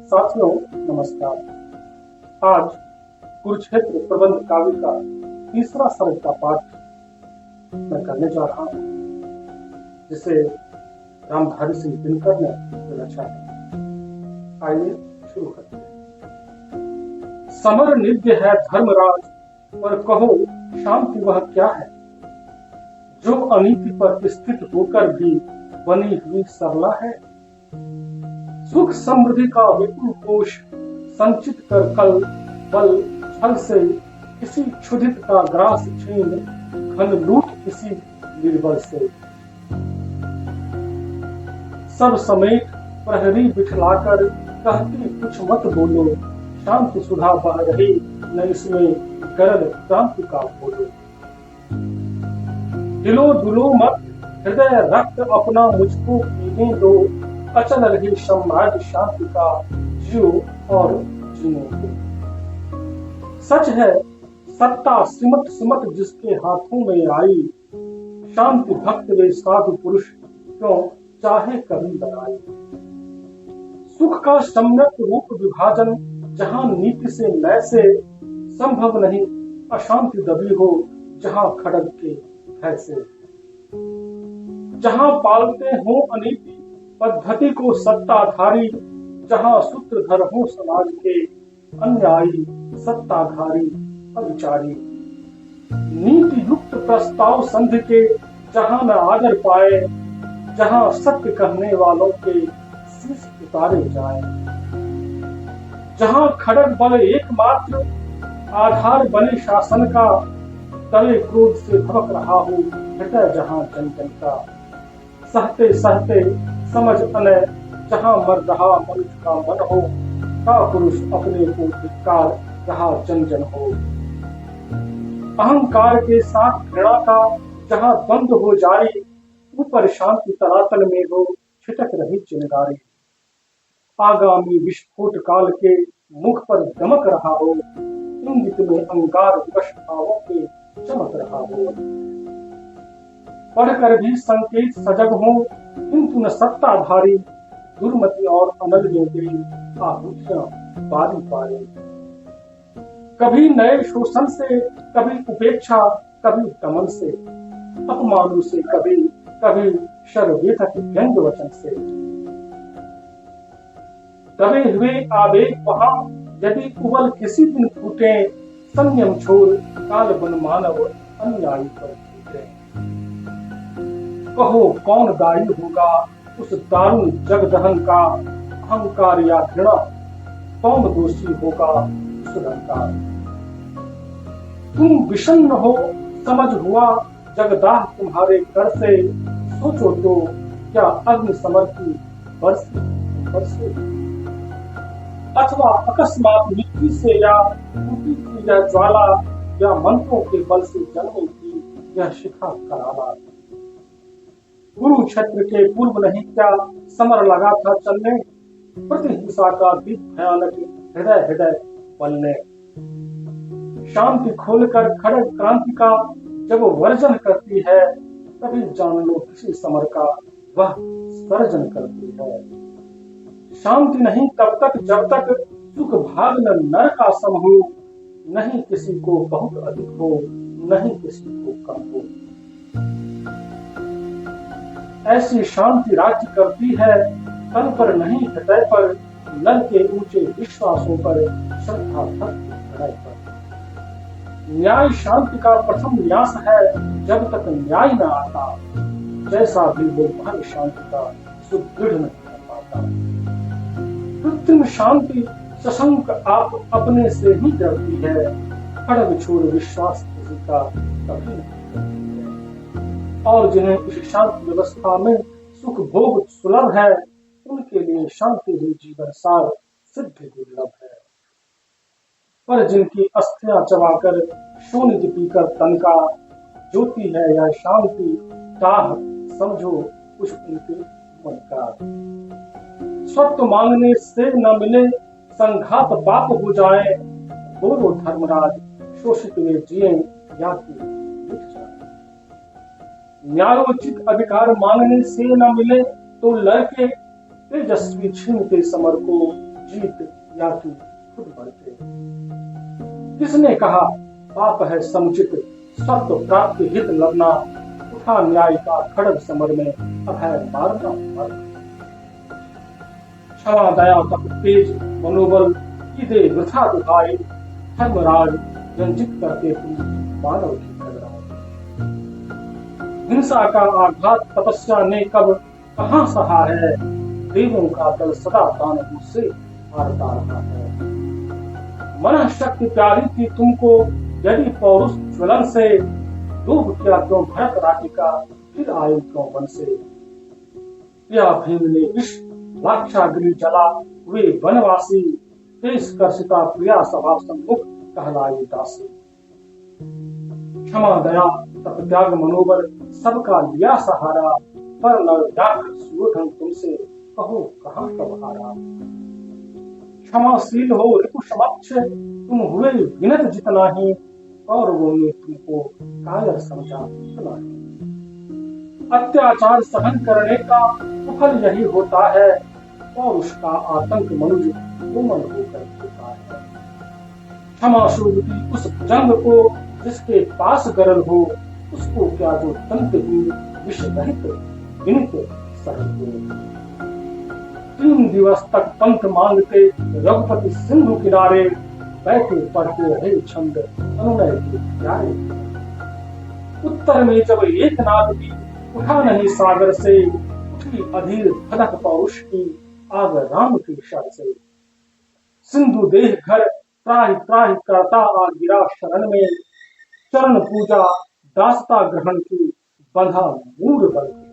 साथियों नमस्कार। आज कुरुक्षेत्र प्रबंध काव्य का तीसरा सर्ग का पाठ मैं करने जा रहा हूँ, जिसे रामधारी सिंह दिनकर ने रचा है। आइए शुरू करते हैं। समर नित्य है धर्मराज, पर कहो शांति वह क्या है, जो अनीति पर स्थित होकर भी बनी हुई सरला है। सुख समृद्धि का विपुल कोश संचित कर कल बल छल से किसी क्षुधित का ग्रास छीन घन लूट किसी निर्बल से। सब समेत प्रहरी बिठलाकर कहती कुछ मत बोलो, शांति सुधा बह रही न इसमें गरल क्रांति का बोलो। दिलो दुलो मत हृदय रक्त अपना मुझको पीने दो, अचल रही साम्राज्य शांति का जियो और जीने दो। सच है सत्ता सिमट सिमट जिसके हाथों में आई, शांति भक्त वे साधु पुरुष क्यों चाहे कभी बनाए। सुख का सम्यक रूप विभाजन जहां नीति से नय से संभव नहीं, अशांति दबी हो जहां खड़ग के भय से। जहां पालते हो अनीति पद्धति को सत्ताधारी, जहां सूत्रधर हो समाज के अन्यायी सत्ताधारी अविचारी। नीति युक्त प्रस्ताव संधि के जहां न आदर पाए, जहां सत्य कहने वालों के शीश उतारे जाए। जहां खड़ग बल एकमात्र आधार बने शासन का, तवे क्रोध से भड़क रहा हो हृदय जहां जन जन का। सहते सहते समझ अनय जहां मर रहा मनुष्य का मन हो, का पुरुष अपने को धिक्कार रहा जन जन हो। अहंकार के साथ घृणा का जहां द्वंद्व हो जाए, ऊपर शांति तरातल में हो छिटक रही चिंगारी। आगामी विस्फोट काल के मुख पर दमक रहा हो, इंगित में अंगार विवश भावों के चमक रहा हो। पढ़कर भी संकेत सजग हो किंतु न सत्ताधारी, दुर्मति और अनल में गई आहुतियां बारी बारी। कभी नए शोषण से, कभी उपेक्षा, कभी दमन से, अपमानों से, कभी कभी शर्वेतक व्यंग वचन से। दबे हुए आवेग वहां यदि उबल किसी दिन फूटे, संयम छोड़ काल बन मानव अन्यायी पर फूटे। कहो कौन दायी होगा उस दारुण जगदहन का, अहंकार या घृणा कौन दोषी होगा उस रंग का। तुम विषन्न हो समझ हुआ जगदाह तुम्हारे कर से, सोचो तो क्या अग्नि समर की बरसे। अथवा अकस्मात मिट्टी से या टूटी थी यह ज्वाला, या मंत्रों के बल से जन्मी थी यह शिखा कराला। कुरुक्षेत्र के पूर्व नहीं क्या समर लगा था चलने, प्रतिहिंसा का दीप भयानक हृदय हृदय बलने। शांति खोलकर खड़ग क्रांति का जब वर्जन करती है, तभी जान लो किसी समर का वह सर्जन करती है। शांति नहीं तब तक जब तक सुख भाग न नर का सम हो, नहीं किसी को बहुत अधिक हो, नहीं किसी को कम हो। ऐसी शांति राज्य करती है तन पर नहीं हृदय पर, नर के ऊंचे विश्वासों पर, श्रद्धा भक्ति हृदय पर। न्याय शांति का प्रथम न्यास है जब तक न्याय न आता, जैसा भी वो महल शांति का सुदृढ़ नहीं कर पाता। कृत्रिम शांति सशंक आप अपने से ही डरती है, खड़ग छोड़ विश्वास किसी का कभी नहीं करती है। और जिन्हें इस शांति व्यवस्था में सुख भोग सुलभ है, उनके लिए शांति ही जीवन सार सिद्ध दुर्लभ है। पर जिनकी अस्थियां चबाकर शून्य पीकर तन का, ज्योति है यह शांति दाह समझो कुछ उनके मन का। स्वत्व मांगने से न मिले संघात बाप हो जाए, बोलो धर्मराज शोषित वे जिए या कि मिट जाए। न्यायोचित अधिकार मांगने से न मिले तो लड़के तेजस्वी छीनते समर को, जीत या कि खुद बढ़ते। किसने कहा पाप है समुचित सत्य प्राप्ति हित लड़ना, उठा न्याय का खड़ग समर में अभय मारना मरना। क्षमा दया तप तेज मनोबल की दे वृथा दुहाई, धर्मराज रंजित करते तुम मानव की खबराई। हिंसा का आघात तपस्या ने कब कहां सहा है, देवों का दल सदा दानवों से हारता रहा है। मन शक्ति प्यारी थी तुमको यदि पौरुष ज्वलन से, लोभ क्या क्यों भरत राटिका फिर आयु क्यों मन से। या भीम ने विष लाक्षाग्नि जला वे वनवासी, देश कर्षिता प्रिया सभा सम्मुख कहलाई दासी। क्षमा दया तप त्याग मनोबल सबका लिया सहारा, पर न जाकर सुयोधन तुमसे कहो कहां कब हारा। क्षमाशील हो रिपु समक्ष तुम हुए विनत जितना ही, कौरवों ने तुमको कायर समझा इतना ही। अत्याचार सहन करने का फल यही होता है, और उसका आतंक मनुष्य कोमल होकर होता है। क्षमा शुभती उस जंग को जिसके पास गरल हो, उसको क्या जो तंत हुई विष रहित विनित सहन हो। 3 दिवस तक पंथ मांगते रघुपति सिंधु किनारे, बैठे पढ़ते रहे छंद अनुनय के प्यारे। उत्तर में जब एक नाद भी उठा नहीं सागर से, उठी अधीर फलक पौरुष की आग राम की शर से। सिंधु देह घर त्राहि त्राहि करता आ गिरा शरण में, चरण पूजा दासता ग्रहण की बंधा मूड बन के।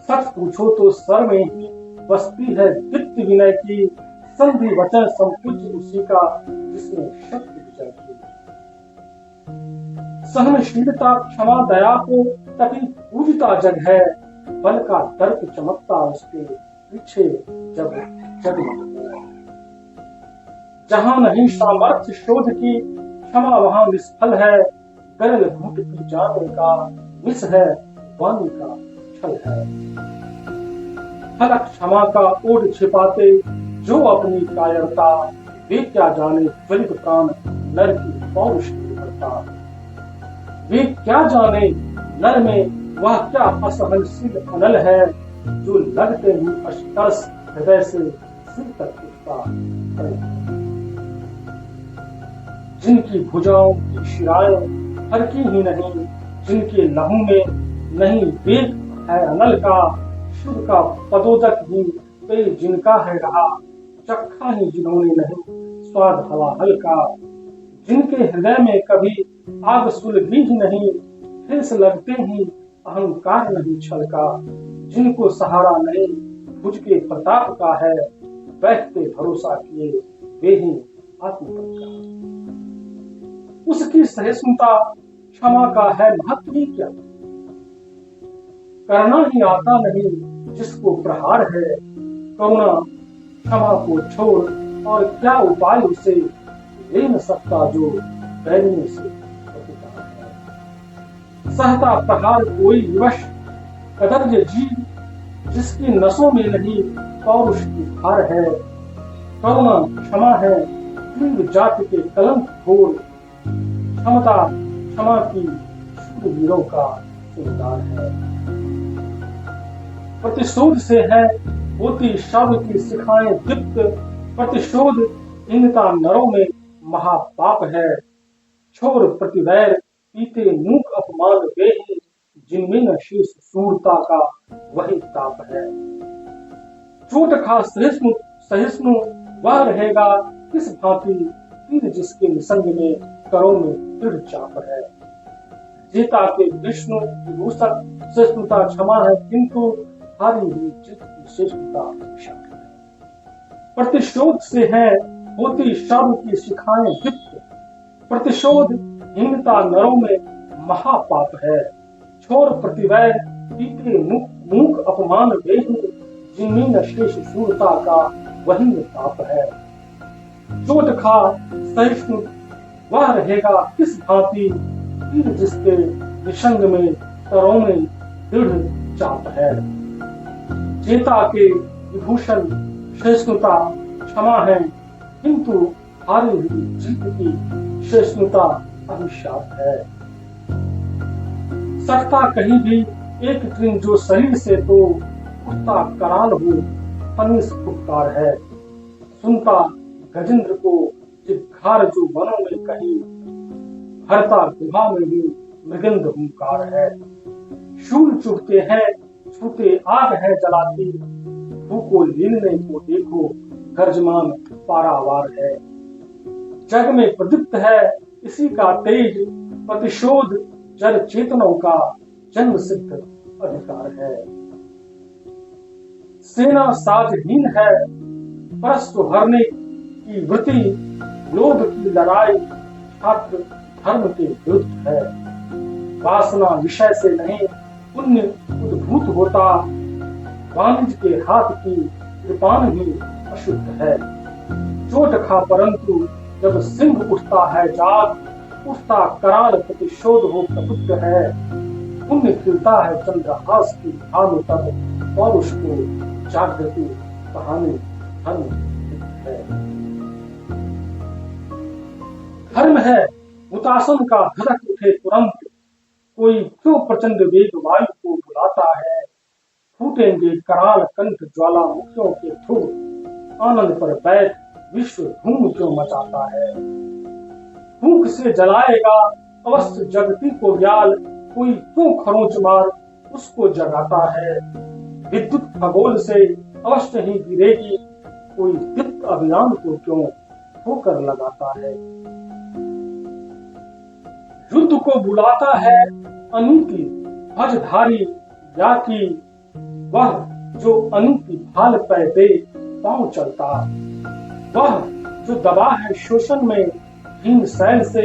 सच पूछो तो सर में ही बसती है दीप्ति विनय की, संधि वचन संपूज्य उसी का जिसने शक्ति विजय की। सहनशीलता क्षमा दया को तभी पूजता जग है, बल का दर्प चमकता उसके पीछे जब जगमगता। जहां नहीं सामर्थ्य शोध की क्षमा वहां निष्फल है, गरल घुट की जाने का मिस है वाणी का छल है। फलक क्षमा का ओढ़ छिपाते जो अपनी कायरता, वे क्या जाने ज्वलित प्राण नर की पौरुष की भरता। वे क्या जाने नर में वह क्या असहनशील अनल है, जो लगते ही अष्टरस हृदय से सिर तक उठता है। जिनकी भुजाओं की शिराएं हरकी ही नहीं, जिनके लहू में नहीं वेग है अनल का, शुद्ध का पदोदक ही पे जिनका है रहा, चखा ही जिन्होंने नहीं स्वाद हलाहल का। जिनके हृदय में कभी आग सुलगी ही नहीं, ठेस लगते ही अहंकार नहीं छलका। जिनको सहारा नहीं भुज के प्रताप का है, बैठते भरोसा किए वे ही आत्मबल का। उसकी सहिष्णुता क्षमा का है महत्व ही क्या, करना ही आता नहीं जिसको प्रहार है। करुणा क्षमा को छोड़ और क्या उपाय उसे, ले न सकता जो बैरियों से प्रतिकार है। सहता प्रहार कोई विवश कदर्य जीव, जिसकी नसों में नहीं पौरुष की धार है। करुणा क्षमा है तीव्र जाति के कलंक घोर, क्षमता क्षमा की शूरवीरों का सिंगार है। प्रतिशोध से है होती शब्द की शिखाएं दीप्त, प्रतिशोध हिंगता नरों में महापाप है। छोर प्रतिवैर पीते मूक अपमान वे ही, जिनमें न शेष सूरता का वही ताप है। चोट खा सहिष्णु वह रहेगा किस भांति, तीर जिसके निसंग में करों में दृढ़ चाप है। जीता के विष्णु विभूषण सहिष्णुता क्षमा है, किंतु हारी हुई जित की श्रेष्ठता शक है। प्रतिशोध से है होती शब्द की शिखाएं दीप्त, प्रतिशोध हिंगता नरों में महापाप है। छोर प्रतिवैर पीते मूक अपमान वे ही, जिनमें न शेष शूरता का वही ताप है। चोट खा सहिष्णु वह रहेगा किस भांति, तीर जिसके निसंग में करों में दृढ़ चाप है। जेता के विभूषण सहिष्णुता क्षमा है, किंतु हारी हुई जीत की सहिष्णुता अभिशाप है। सकता कहीं भी एक ट्रेन जो शरीर से तो उठता कराल हो फनिस उपकार है। सुनता गजेंद्र को जिघार जो वनों में कहीं भरता गुहा में भी मृगंध हुंकार है। शूल चुभते हैं छूते आग है जलाती, को लीलने को देखो गर्जमान पारावार है। जग में प्रदीप्त है इसी का तेज, प्रतिशोध जड़ चेतनों का जन्म सिद्ध अधिकार है। सेना साजहीन है परस्त हरने की वृत्ति, लोभ की लड़ाई छात्र धर्म के विरुद्ध है। वासना विषय से नहीं पुण्य उद्भूत होता, वाणिज्य के हाथ की कृपान भी अशुद्ध है। चोट खा परंतु जब सिंह उठता है जाग, उठता कराल प्रतिशोध हो प्रबुद्ध है। पुण्य खिलता है चंद्रहास की भानु तब, पौरुष को जागृति कहानी धर्म है। धर्म है हुतासन का धड़क उठे तुरंत, कोई क्यों प्रचंड वेग वायु को बुलाता है। फूटेंगे कराल कंठ ज्वाला मुखियों के धूप, आनंद पर बैठ विश्व धूम क्यों मचाता है। फूंक से जलाएगा अवश्य जगती को व्याल, कोई क्यों खरोंच मार उसको जगाता है। विद्युत खगोल से अवश्य ही गिरेगी, कोई दीप्त अभियान को क्यों ठोकर लगाता है। युद्ध को बुलाता है अनीति भजधारी या की, वह जो अनीति भाल पे दे पांव चलता। वह जो दबा है शोषण में हीन सैल से,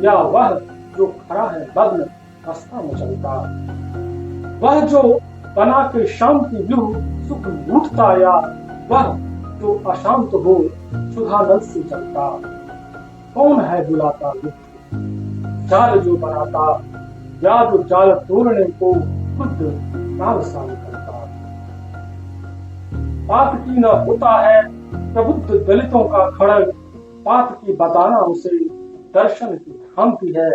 या वह जो खड़ा है बदल रास्ता में चलता। वह जो बना के शांति व्यूह सुख लूटता, या वह जो अशांत हो सुधा नल से चलता। कौन है बुलाता युद्ध जाल जो बनाता, या जो जाल तोड़ने को खुद काल सा निकलता। पात की न होता है प्रबुद्ध दलितों का खड़ग, पात की बताना उसे दर्शन की भ्रांति है।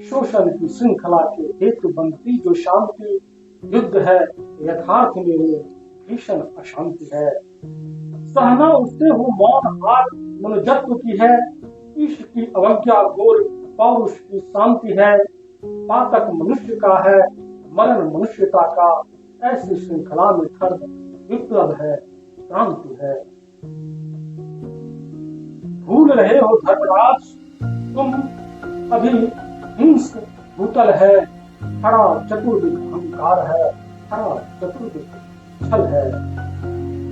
शोषण की श्रृंखला के हेतु बनती जो शांति, युद्ध है यथार्थ में वो भीषण अशांति है। सहना उससे हो मौन हार मनुजत्व की है, ईश की अवज्ञा घोर पौरुष की शांति है। पातक मनुष्य का है मरण मनुष्यता का, ऐसी श्रृंखला में खर्द विप्लव है क्रांति है। भूल रहे हो धर्मराज तुम अभी हिंस भूतल है, खड़ा चतुर्दिक अहंकार है, खड़ा चतुर्दिक छल है।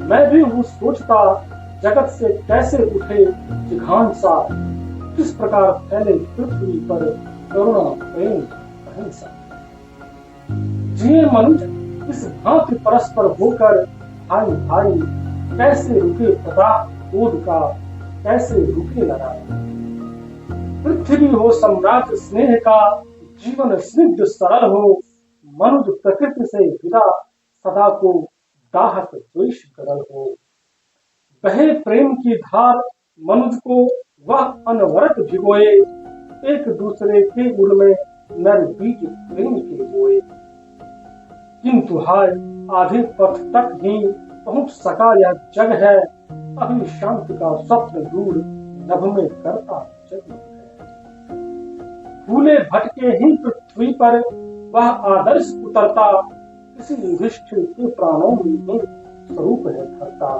मैं भी हूँ सोचता जगत से कैसे उठे जिघांसा, किस प्रकार फैले पृथ्वी पर करुणा प्रेम अहिंसा। जिए मनुष्य इस भांति परस्पर होकर भाई भाई, कैसे रुके प्रताप क्रोध का, कैसे रुके लड़ाई। पृथ्वी हो सम्राट स्नेह का, जीवन स्निग्ध सरल हो, मनुज प्रकृति से विदा सदा को दाहक द्वेष गरल हो। बहे प्रेम की धार मनुज को वह अनवरत भिगोए, एक दूसरे के गुण में नर बीज प्रेम के बोए। किंतु हाय आधे पथ तक ही पहुंच सका यह जग है, अभी शांति का स्वप्न दूर नभ में करता जग है। फूले भटके ही पृथ्वी पर वह आदर्श उतरता, किसी युधिष्ठिर के प्राणों में ही स्वरूप है धरता।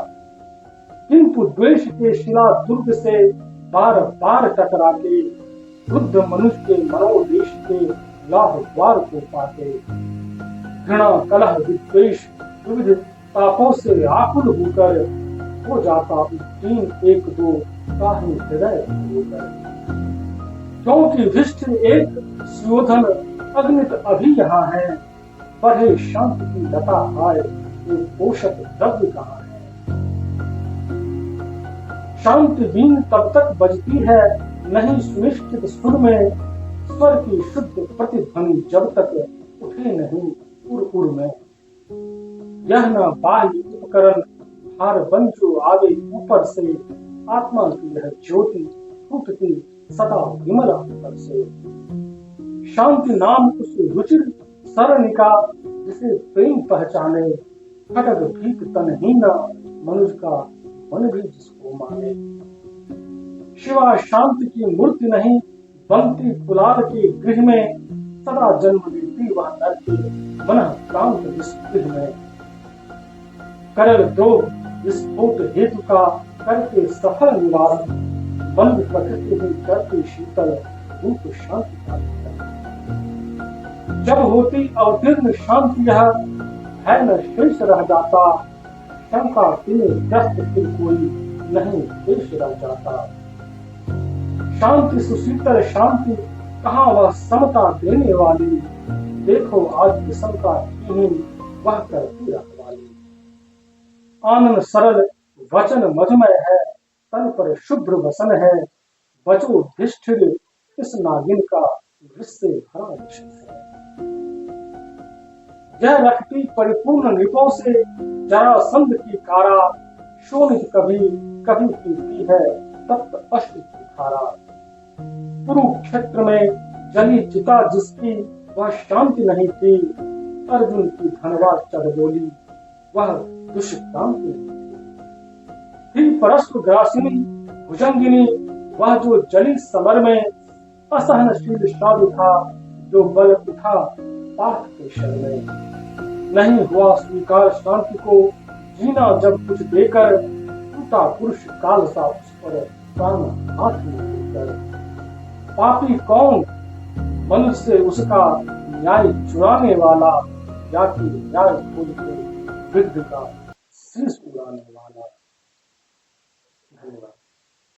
किंतु द्वेष के शिला दुर्ग से बार बार टकरा के, बुद्ध मनुष्य के मनोदेश के लाभ द्वार को पाते। घृणा कलह विद्वेष विविध तापों से आकुल होकर, हो जाता उत्तीर्ण एक दो काहे हृदय होकर। क्योंकि युधिष्ठिर एक सुयोधन अग्नित अभी यहाँ है, बढ़े शांति की लता आए ये पोषक द्रव्य कहाँ है। शांति बीन तब तक बजती है नहीं सुनिश्चित सुर में, स्वर की शुद्ध प्रतिध्वनि जब तक उठे नहीं उड़ उड़ में। यह न बाह्य उपकरण हार बन जो आवे ऊपर से, आत्मा की यह ज्योति फूटती सदा विमला अंतर से। शांति नाम उस रुचिर सरणी का, जिसे प्रेम पहचाने, खटक भीख तनहीना मनुज का मन भी जिसको माने। शिवा शांति की मूर्ति नहीं, बनती पुलाद के गृह में, सदा जन्म लेती वह नर के मन क्रांत विस्पृह में। करल द्रोह विस्फोट हेतु का करके सफल निवारण, बंद प्रकृति में करते शीतल रूप शांति का। जब होती अवतीर्ण शांति यह, है न शेष रह जाता, शंका तिने ग्रस्त फिर कोई नहीं शेष रह जाता। शांति सुशीतल शांति, कहाँ वह समता देने वाली, देखो आज विषम का हीन वह करती रखवाली। आनंद सरल वचन मधुमय है, तन पर शुभ्र वसन है, बचो धिष्ठिर इस नागिन का विष से भरा विष है। यह रखती परिपूर्ण निपों से जरासंध की कारा, शोणित कभी कभी पीती है तप्त अश्रु की धारा। कुरुक्षेत्र में जली चिता जिसकी, वह शांति नहीं थी, अर्जुन की धनवा चढ़ बोली वह दुष्क्रांति थी। परस्पर ग्रासिनी भुजंगिनी, वह जो जली समर में, असहनशील श्राव्य था जो बल उठा पार्थ के शर में। नहीं हुआ स्वीकार शांति को, जीना जब कुछ देकर, टूटा पुरुष काल सा उस पर प्राण हाथ में लेकर। पापी कौन मनुष्य से उसका न्याय चुराने वाला, या कि न्याय खोल के विरुद्ध का शीश उड़ाने वाला। धन्यवाद।